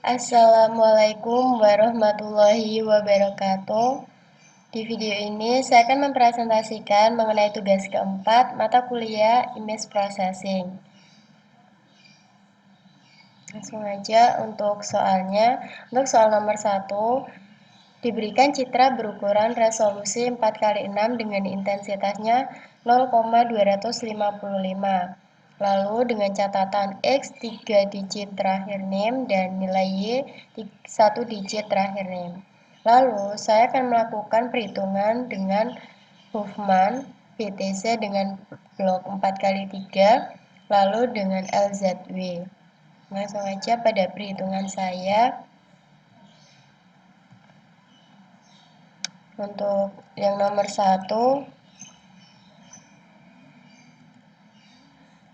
Assalamualaikum warahmatullahi wabarakatuh. Di video ini saya akan mempresentasikan mengenai tugas keempat mata kuliah Image Processing. Langsung aja untuk soalnya. Untuk soal nomor 1, diberikan citra berukuran resolusi 4x6 dengan intensitasnya 0,255. Lalu dengan catatan X 3 digit terakhir name dan nilai Y 1 digit terakhir name. Lalu saya akan melakukan perhitungan dengan Huffman BTC dengan blok 4x3 lalu dengan LZW. Langsung aja pada perhitungan saya. Untuk yang nomor 1,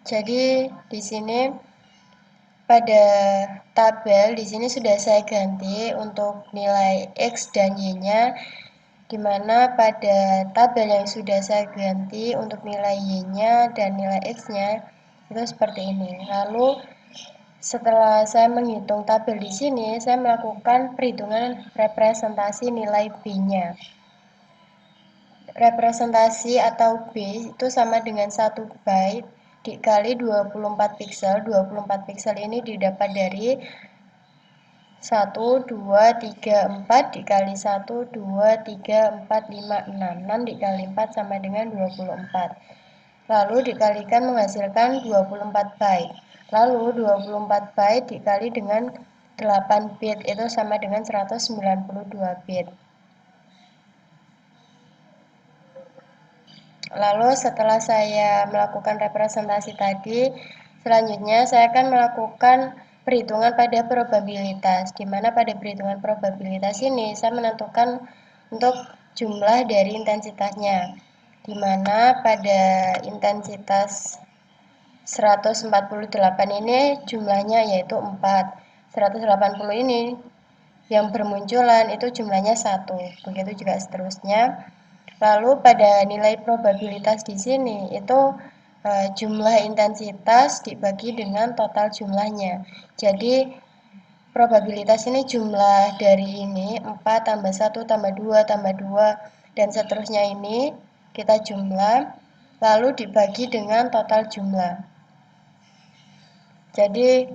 jadi di sini pada tabel di sini sudah saya ganti untuk nilai X dan Y-nya, di mana pada tabel yang sudah saya ganti untuk nilai Y-nya dan nilai X-nya itu seperti ini. Lalu setelah saya menghitung tabel di sini, saya melakukan perhitungan representasi nilai B-nya. Representasi atau B itu sama dengan 1 byte dikali 24 piksel. 24 piksel ini didapat dari 1, 2, 3, 4 dikali 1, 2, 3, 4, 5, 6. 6 dikali 4 sama dengan 24. Lalu dikalikan menghasilkan 24 byte. Lalu 24 byte dikali dengan 8 bit itu sama dengan 192 bit. Lalu setelah saya melakukan representasi tadi, selanjutnya saya akan melakukan perhitungan pada probabilitas, di mana pada perhitungan probabilitas ini saya menentukan untuk jumlah dari intensitasnya, di mana pada intensitas 148 ini jumlahnya yaitu 4, 180 ini yang bermunculan itu jumlahnya 1, begitu juga seterusnya. Lalu pada nilai probabilitas di sini itu jumlah intensitas dibagi dengan total jumlahnya. Jadi probabilitas ini jumlah dari ini 4 tambah 1 tambah 2 tambah 2 dan seterusnya ini kita jumlah lalu dibagi dengan total jumlah. Jadi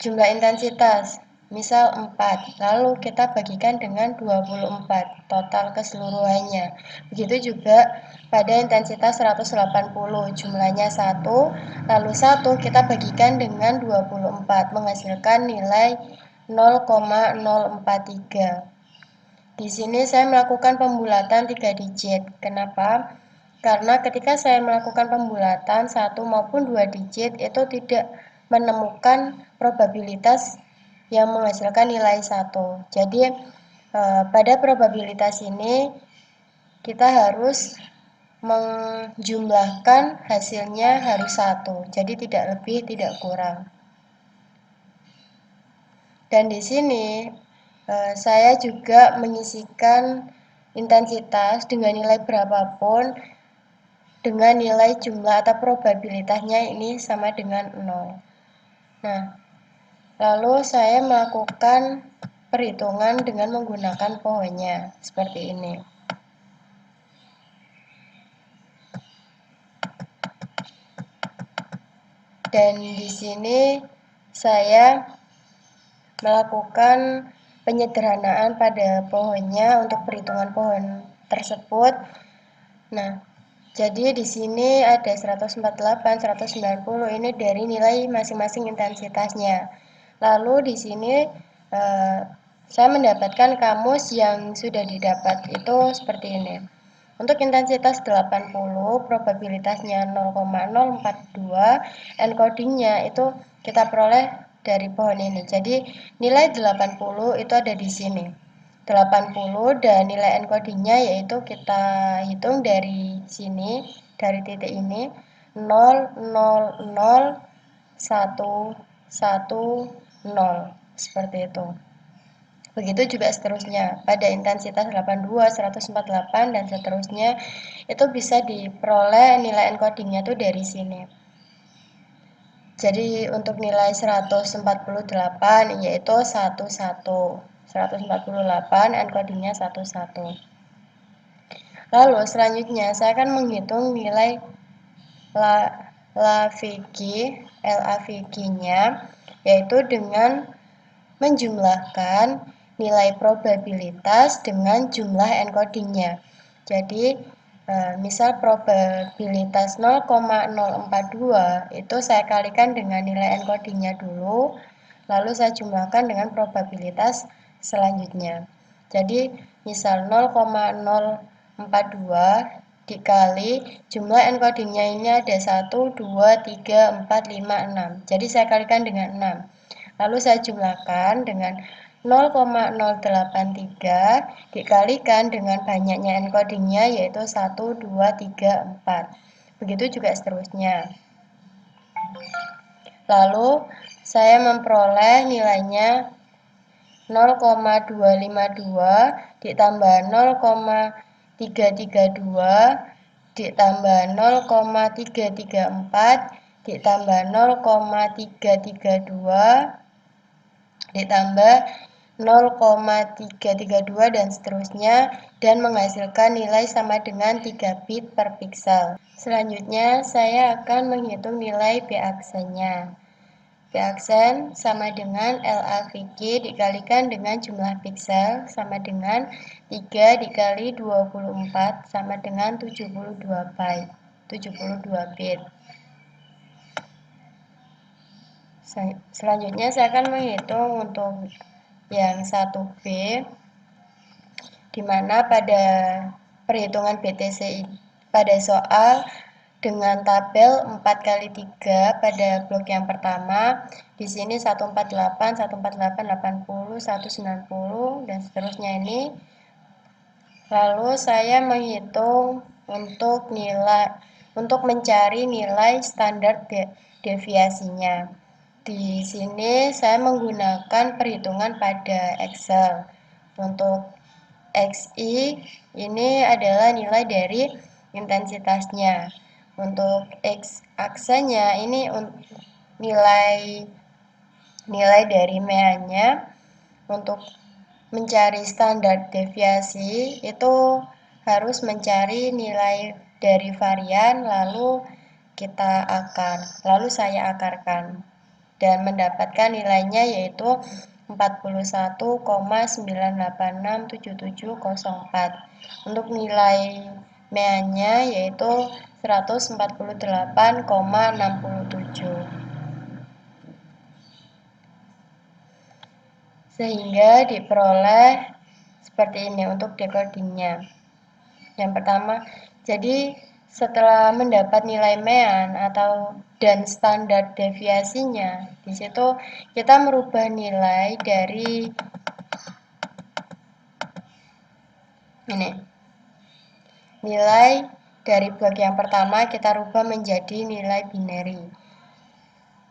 jumlah intensitas misal 4, lalu kita bagikan dengan 24 total keseluruhannya. Begitu juga pada intensitas 180, jumlahnya 1, lalu 1 kita bagikan dengan 24, menghasilkan nilai 0,043. Di sini saya melakukan pembulatan 3 digit. Kenapa? Karena ketika saya melakukan pembulatan 1 maupun 2 digit itu tidak menemukan probabilitas yang menghasilkan nilai 1. Jadi pada probabilitas ini kita harus menjumlahkan hasilnya harus 1. Jadi tidak lebih, tidak kurang. Dan di sini saya juga menyisikan intensitas dengan nilai berapapun dengan nilai jumlah atau probabilitasnya ini sama dengan 0. Nah, lalu saya melakukan perhitungan dengan menggunakan pohonnya seperti ini. Dan di sini saya melakukan penyederhanaan pada pohonnya untuk perhitungan pohon tersebut. Nah, jadi di sini ada 148, 190 ini dari nilai masing-masing intensitasnya. Lalu di sini saya mendapatkan kamus yang sudah didapat itu seperti ini. Untuk intensitas 80, probabilitasnya 0,042, encodingnya itu kita peroleh dari pohon ini. Jadi nilai 80 itu ada di sini. 80 dan nilai encodingnya yaitu kita hitung dari sini, dari titik ini 0,00110 seperti itu. Begitu juga seterusnya pada intensitas 82, 148 dan seterusnya itu bisa diperoleh nilai encodingnya tuh dari sini. Jadi untuk nilai 148 yaitu 11. 148 encodingnya 11. Lalu selanjutnya saya akan menghitung nilai LAVG-nya yaitu dengan menjumlahkan nilai probabilitas dengan jumlah encodingnya. Jadi misal probabilitas 0,042 itu saya kalikan dengan nilai encodingnya dulu, lalu saya jumlahkan dengan probabilitas selanjutnya. Jadi misal 0,042 dikali jumlah encodingnya ini ada 1, 2, 3, 4, 5, 6. Jadi saya kalikan dengan 6. Lalu saya jumlahkan dengan 0,083 dikalikan dengan banyaknya encodingnya yaitu 1, 2, 3, 4. Begitu juga seterusnya. Lalu saya memperoleh nilainya 0,252 ditambah 0,332 ditambah 0,334 ditambah 0,332 ditambah 0,332 dan seterusnya dan menghasilkan nilai sama dengan 3 bit per pixel. Selanjutnya saya akan menghitung nilai B aksennya. B aksen sama dengan LAVG dikalikan dengan jumlah pixel sama dengan 3 dikali 24 sama dengan 72 bit. Selanjutnya saya akan menghitung untuk yang 1B, di mana pada perhitungan BTC pada soal dengan tabel 4 kali 3 pada blok yang pertama, di sini 148, 148, 80, 190 dan seterusnya ini. Lalu saya menghitung untuk mencari nilai standar deviasinya. Di sini saya menggunakan perhitungan pada Excel. Untuk XI ini adalah nilai dari intensitasnya. Untuk X aksennya ini nilai dari meannya. Untuk mencari standar deviasi itu harus mencari nilai dari varian lalu kita akar, lalu saya akarkan dan mendapatkan nilainya yaitu 41,9867704. Untuk nilai meannya yaitu 148,67. Sehingga diperoleh seperti ini untuk decodingnya. Yang pertama, jadi setelah mendapat nilai mean dan standar deviasinya, di situ kita merubah nilai dari ini. Nilai dari blok yang pertama kita rubah menjadi nilai binary.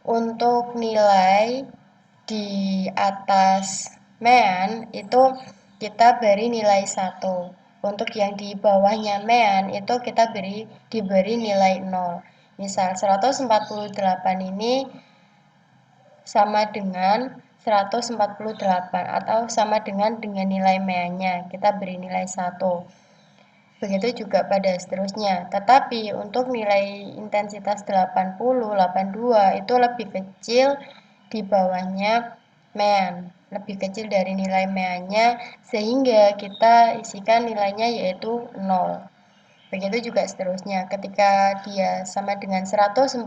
Untuk nilai di atas mean itu kita beri nilai 1. Untuk yang di bawahnya mean itu kita diberi nilai 0. Misal 148 ini sama dengan 148 atau sama dengan nilai meannya. Kita beri nilai 1. Begitu juga pada seterusnya. Tetapi untuk nilai intensitas 80, 82 itu lebih kecil di bawahnya mean, lebih kecil dari nilai meannya sehingga kita isikan nilainya yaitu 0. Begitu juga seterusnya. Ketika dia sama dengan 148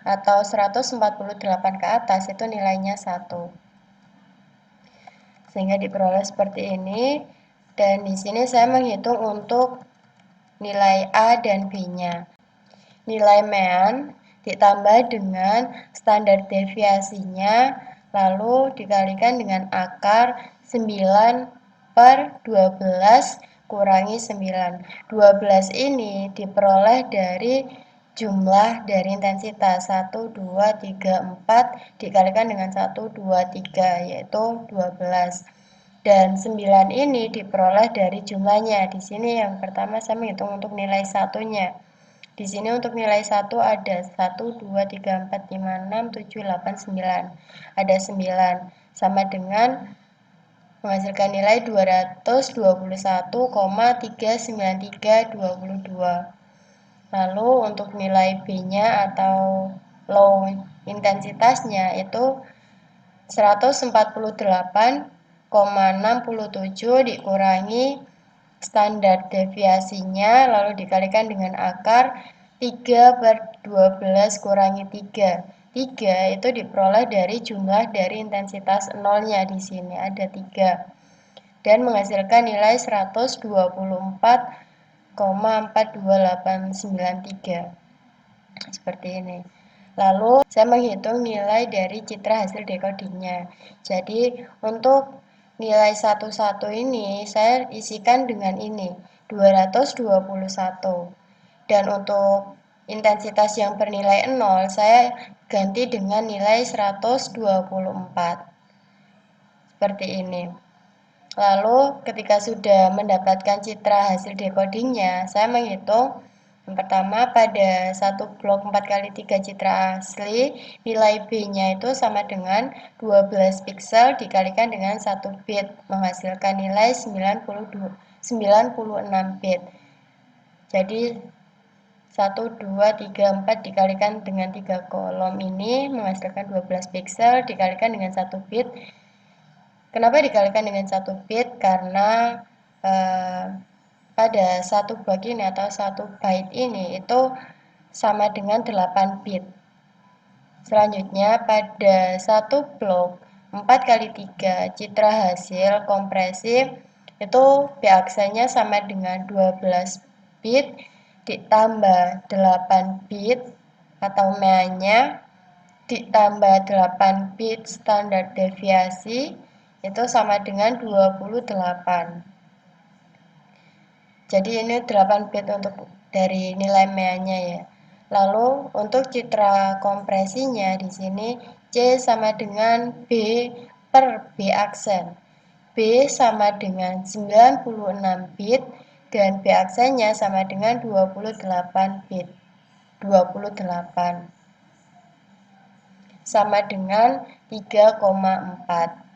atau 148 ke atas itu nilainya 1. Sehingga diperoleh seperti ini. Dan di sini saya menghitung untuk nilai A dan B-nya. Nilai mean ditambah dengan standar deviasinya, lalu dikalikan dengan akar 9/12 kurangi 9. 12 ini diperoleh dari jumlah dari intensitas 1, 2, 3, 4 dikalikan dengan 1, 2, 3 yaitu 12. Dan 9 ini diperoleh dari jumlahnya. Di sini yang pertama saya menghitung untuk nilai satunya. Di sini untuk nilai 1 ada 1, 2, 3, 4, 5, 6, 7, 8, 9. Ada 9. Sama dengan menghasilkan nilai 221,39322. Lalu untuk nilai B-nya atau low intensitasnya itu 148,67 dikurangi standar deviasinya lalu dikalikan dengan akar 3/12 kurangi 3. 3 itu diperoleh dari jumlah dari intensitas nolnya, di sini ada 3 dan menghasilkan nilai 124,42893 seperti ini. Lalu saya menghitung nilai dari citra hasil decodingnya. Jadi untuk nilai 11 ini saya isikan dengan ini 221. Dan untuk intensitas yang bernilai 0 saya ganti dengan nilai 124. Seperti ini. Lalu ketika sudah mendapatkan citra hasil decodingnya, saya menghitung yang pertama pada satu blok 4x3 citra asli, nilai B-nya itu sama dengan 12 piksel dikalikan dengan 1 bit, menghasilkan nilai 96 bit. Jadi 1, 2, 3, 4 dikalikan dengan 3 kolom ini menghasilkan 12 piksel dikalikan dengan 1 bit. Kenapa dikalikan dengan 1 bit? Karena pada satu blok ini atau 1 byte ini itu sama dengan 8 bit. Selanjutnya pada satu blok 4x3 citra hasil kompresi itu B-aksennya sama dengan 12 bit ditambah 8 bit atau MA-nya ditambah 8 bit standar deviasi itu sama dengan 28. Jadi ini 8 bit untuk dari nilai MA-nya ya. Lalu untuk citra kompresinya di sini C sama dengan B per B aksen. B sama dengan 96 bit dan B aksennya sama dengan 28 bit. 28 sama dengan 3,4.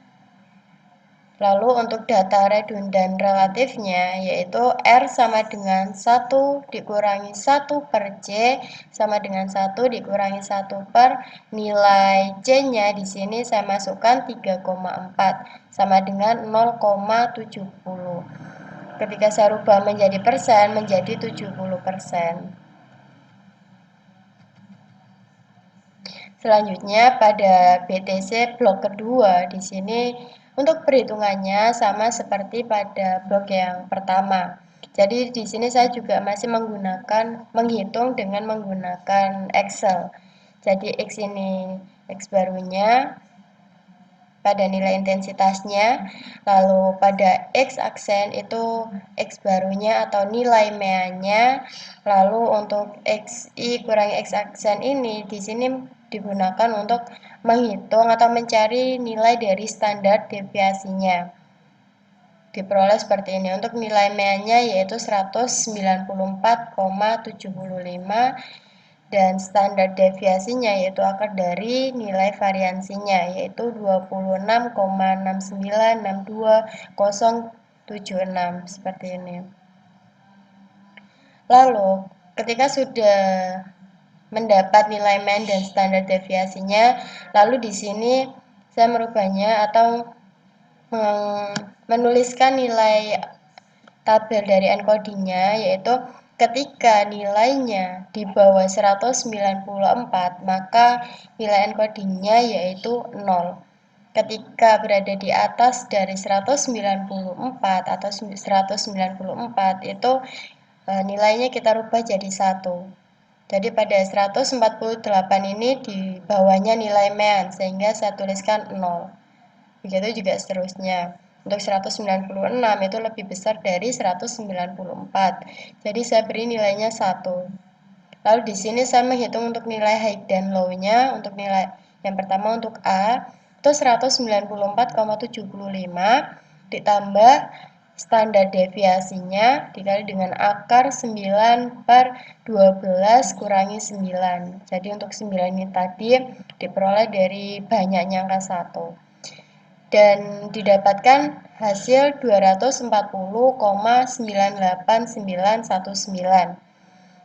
Lalu untuk data redundan relatifnya yaitu R sama dengan 1 dikurangi 1 per C sama dengan 1 dikurangi 1 per nilai C-nya di sini saya masukkan 3,4 sama dengan 0,70. Ketika saya rubah menjadi persen menjadi 70%. Selanjutnya pada BTC blok kedua di sini untuk perhitungannya sama seperti pada blok yang pertama. Jadi di sini saya juga masih menghitung dengan menggunakan Excel. Jadi X ini X barunya pada nilai intensitasnya, lalu pada X aksen itu X barunya atau nilai MEA-nya, lalu untuk XI kurangi X aksen ini di sini digunakan untuk menghitung atau mencari nilai dari standar deviasinya. Diperoleh seperti ini. Untuk nilai MEA-nya yaitu 194,75 dan standar deviasinya yaitu akar dari nilai variansinya yaitu 26,6962,076 seperti ini. Lalu ketika sudah mendapat nilai MEA dan standar deviasinya, lalu di sini saya merubahnya atau menuliskan nilai tabel dari encodingnya yaitu ketika nilainya di bawah 194 maka nilai encodingnya yaitu 0. Ketika berada di atas dari 194 atau 194 itu nilainya kita rubah jadi 1. Jadi pada 148 ini di bawahnya nilai MEA sehingga saya tuliskan 0. Begitu juga seterusnya. Untuk 196 itu lebih besar dari 194. Jadi saya beri nilainya 1. Lalu di sini saya menghitung untuk nilai high dan low-nya. Untuk nilai yang pertama untuk A itu 194,75 ditambah standar deviasinya dikali dengan akar 9/12 kurangi 9. Jadi untuk 9 ini tadi diperoleh dari banyaknya angka 1. Dan didapatkan hasil 240,98919.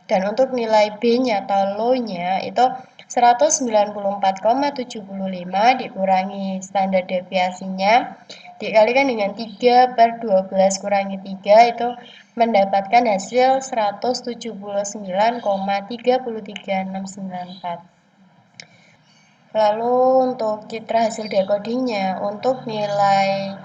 Dan untuk nilai B-nya atau low-nya itu 194,75 dikurangi standar deviasinya dikalikan dengan 3/12 kurangi 3 itu mendapatkan hasil 179,33694. Lalu untuk citra hasil decodingnya, untuk nilai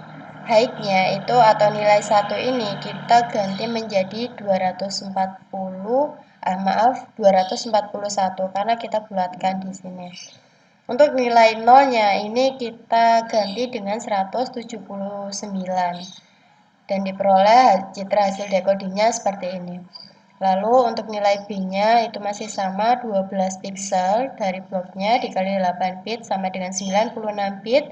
height-nya itu atau nilai 1 ini kita ganti menjadi 241 karena kita bulatkan di sini. Untuk nilai nolnya ini kita ganti dengan 179 dan diperoleh citra hasil decodingnya seperti ini. Lalu untuk nilai B-nya itu masih sama 12 pixel dari bloknya dikali 8 bit sama dengan 96 bit.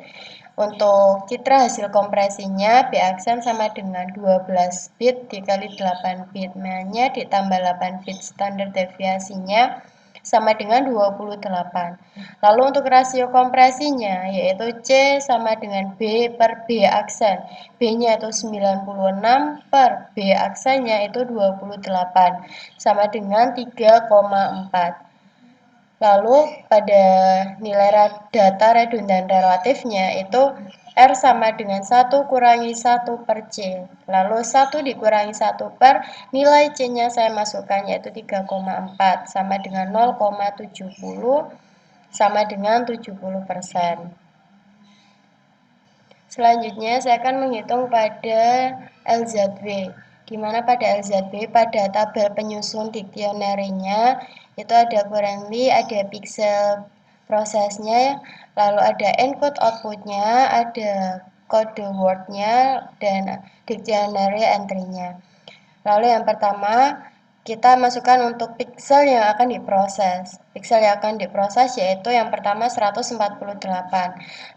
Untuk citra hasil kompresinya B aksen sama dengan 12 bit dikali 8 bit. Nya ditambah 8 bit standar deviasinya sama dengan 28. Lalu untuk rasio kompresinya yaitu C sama dengan B/B aksen. B-nya itu 96 per B aksennya itu 28 sama dengan 3,4. Lalu pada nilai data redundan relatifnya itu R sama dengan 1 kurangi 1 per C. Lalu 1 dikurangi 1 per nilai C-nya saya masukkan yaitu 3,4 sama dengan 0,70 sama dengan 70%. Selanjutnya saya akan menghitung pada LZB, di mana pada LZB pada tabel penyusun dictionary-nya itu ada currently, ada pixel prosesnya, lalu ada encode output-nya, ada kode word-nya, dan dictionary entry-nya. Lalu yang pertama kita masukkan untuk pixel yang akan diproses. Pixel yang akan diproses yaitu yang pertama 148.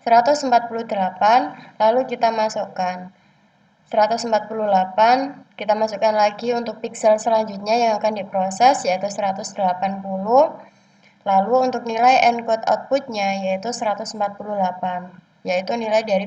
148 lalu kita masukkan 148, kita masukkan lagi untuk pixel selanjutnya yang akan diproses yaitu 180. Lalu untuk nilai encode outputnya yaitu 148, yaitu nilai dari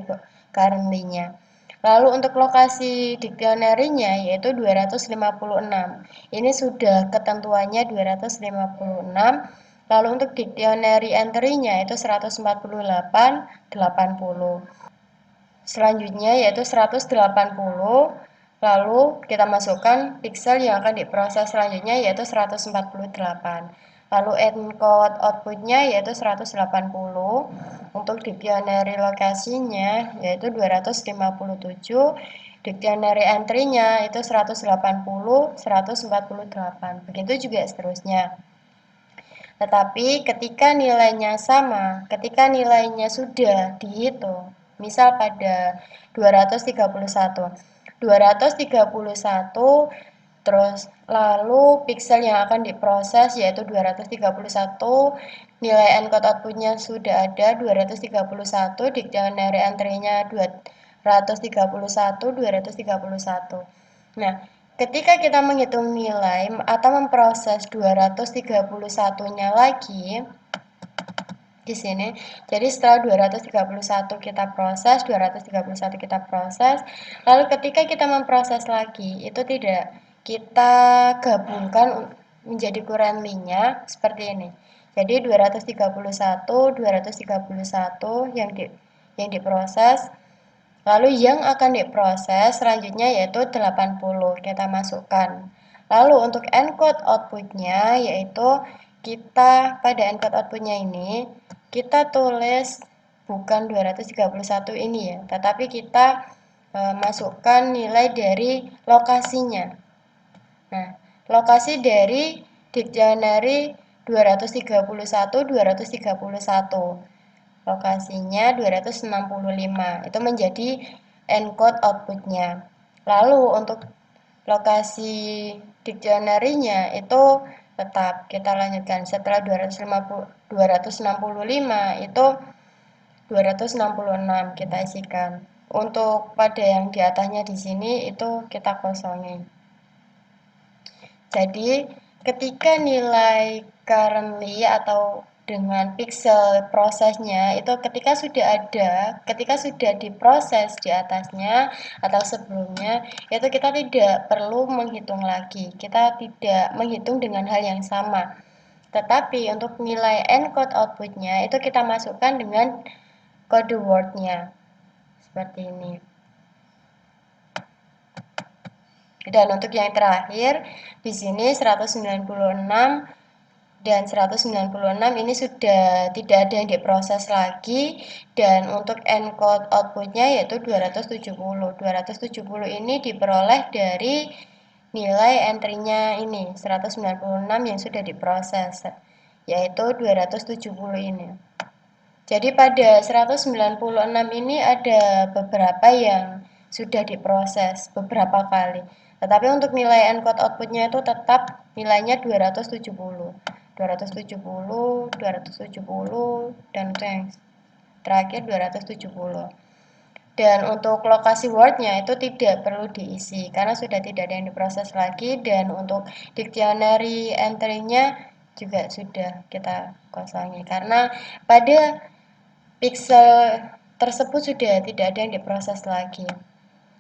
currently-nya. Lalu untuk lokasi dictionary-nya yaitu 256. Ini sudah ketentuannya 256. Lalu untuk dictionary entry-nya itu 148, 80. Selanjutnya yaitu 180. Lalu kita masukkan pixel yang akan diproses selanjutnya yaitu 148. Lalu encode outputnya yaitu 180. Untuk dictionary lokasinya yaitu 257. Dictionary entry-nya itu 180, 148. Begitu juga seterusnya. Tetapi ketika nilainya sama, ketika nilainya sudah dihitung, misal pada 231. 231 terus lalu pixel yang akan diproses yaitu 231, nilai encode outputnya sudah ada 231, dictionary entry-nya 231, 231. Nah, ketika kita menghitung nilai atau memproses 231-nya lagi di sini. Jadi setelah 231 kita proses, 231 kita proses, lalu ketika kita memproses lagi, itu tidak kita gabungkan menjadi currently-nya seperti ini. Jadi 231, 231 yang diproses. Lalu yang akan diproses selanjutnya yaitu 80 kita masukkan. Lalu untuk encode outputnya yaitu kita pada encode outputnya ini kita tulis bukan 231 ini ya, tetapi kita masukkan nilai dari lokasinya. Nah, lokasi dari dictionary 231, 231. Lokasinya 265. Itu menjadi encode outputnya. Lalu untuk lokasi dictionary-nya itu tetap kita lanjutkan setelah 265 itu 266 kita isikan. untuk pada yang di atasnya di sini itu kita kosongin. Jadi ketika nilai currently atau dengan pixel prosesnya itu ketika sudah diproses di atasnya atau sebelumnya, itu kita tidak perlu menghitung lagi, kita tidak menghitung dengan hal yang sama. Tetapi untuk nilai encode outputnya itu kita masukkan dengan kode wordnya seperti ini. Dan untuk yang terakhir di sini 196 dan 196 ini sudah tidak ada yang diproses lagi, dan untuk encode outputnya yaitu 270. 270 ini diperoleh dari nilai entry-nya ini 196 yang sudah diproses, yaitu 270 ini. Jadi pada 196 ini ada beberapa yang sudah diproses beberapa kali. Tetapi untuk nilai encode outputnya itu tetap nilainya 270. 270, 270, dan yang terakhir 270. Dan untuk lokasi wordnya itu tidak perlu diisi karena sudah tidak ada yang diproses lagi, dan untuk dictionary entry-nya juga sudah kita kosongi karena pada pixel tersebut sudah tidak ada yang diproses lagi,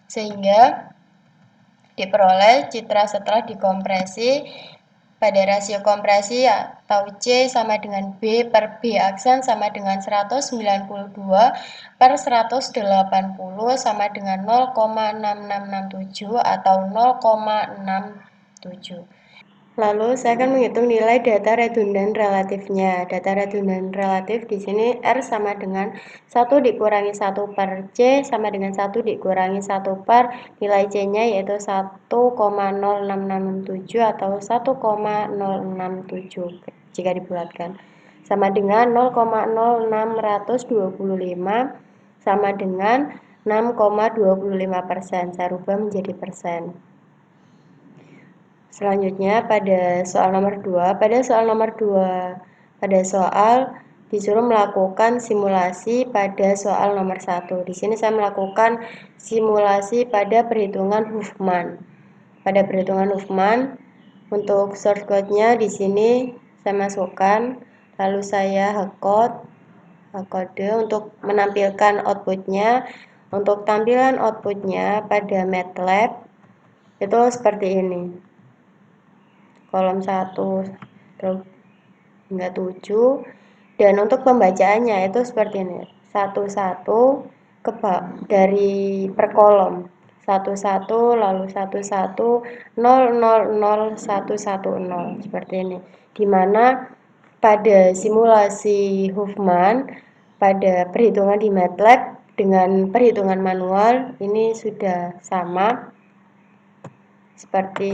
sehingga diperoleh citra setelah dikompresi pada rasio kompresi atau C sama dengan B per B aksen sama dengan 192 per 180 sama dengan 0,6667 atau 0,67. Lalu saya akan menghitung nilai data redundan relatifnya. Data redundan relatif di sini R sama dengan 1 dikurangi 1 per C sama dengan 1 dikurangi 1 per nilai C-nya yaitu 1,0667 atau 1,067 jika dibulatkan. Sama dengan 0,0625 sama dengan 6,25%. Saya rubah menjadi persen. Selanjutnya pada soal nomor 2, pada soal disuruh melakukan simulasi pada soal nomor 1. Di sini saya melakukan simulasi pada perhitungan Huffman. Pada perhitungan Huffman, untuk source code-nya di sini saya masukkan, lalu saya hardcode untuk menampilkan outputnya. Untuk tampilan outputnya pada MATLAB itu seperti ini. Kolom 1 hingga 7, dan untuk pembacaannya itu seperti ini, 11 dari per kolom, 11 lalu 11 000 110 seperti ini, dimana pada simulasi Huffman pada perhitungan di MATLAB dengan perhitungan manual ini sudah sama seperti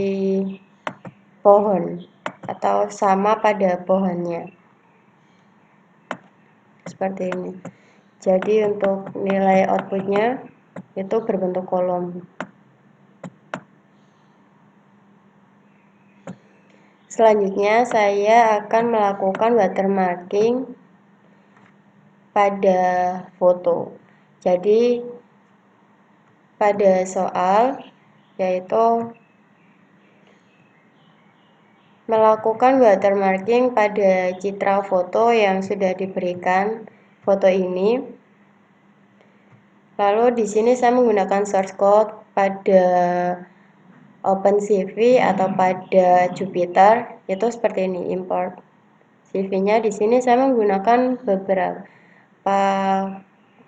pohon atau sama pada pohonnya seperti ini. Jadi untuk nilai outputnya itu berbentuk kolom. Selanjutnya saya akan melakukan watermarking pada foto. Jadi pada soal yaitu melakukan watermarking pada citra foto yang sudah diberikan foto ini. Lalu di sini saya menggunakan source code pada OpenCV atau pada Jupyter, itu seperti ini, import CV-nya. Di sini saya menggunakan beberapa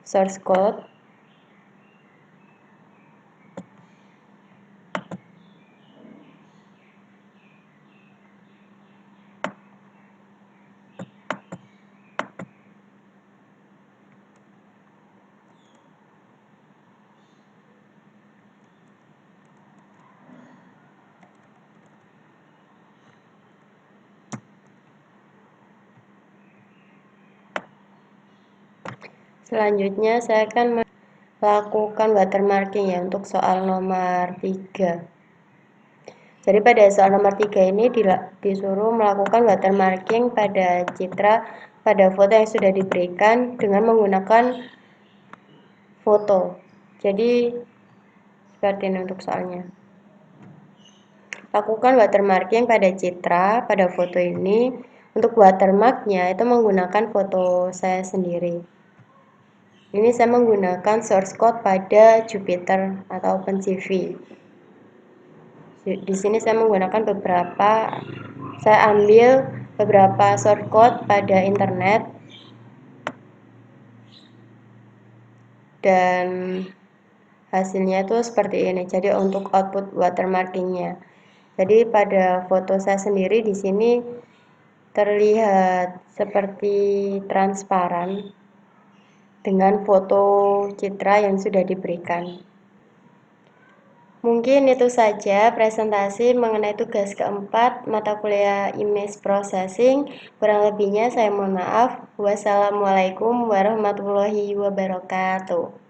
source code. Selanjutnya saya akan melakukan watermarking ya untuk soal nomor 3. Jadi pada soal nomor 3 ini disuruh melakukan watermarking pada citra pada foto yang sudah diberikan dengan menggunakan foto. Jadi seperti ini untuk soalnya. Lakukan watermarking pada citra pada foto ini. Untuk watermarknya itu menggunakan foto saya sendiri. Ini saya menggunakan source code pada Jupyter atau OpenCV. Di sini saya menggunakan saya ambil beberapa source code pada internet dan hasilnya itu seperti ini. Jadi untuk output watermarkingnya. Jadi pada foto saya sendiri di sini terlihat seperti transparan dengan foto citra yang sudah diberikan. Mungkin itu saja presentasi mengenai tugas keempat mata kuliah Image Processing. Kurang lebihnya saya mohon maaf. Wassalamualaikum warahmatullahi wabarakatuh.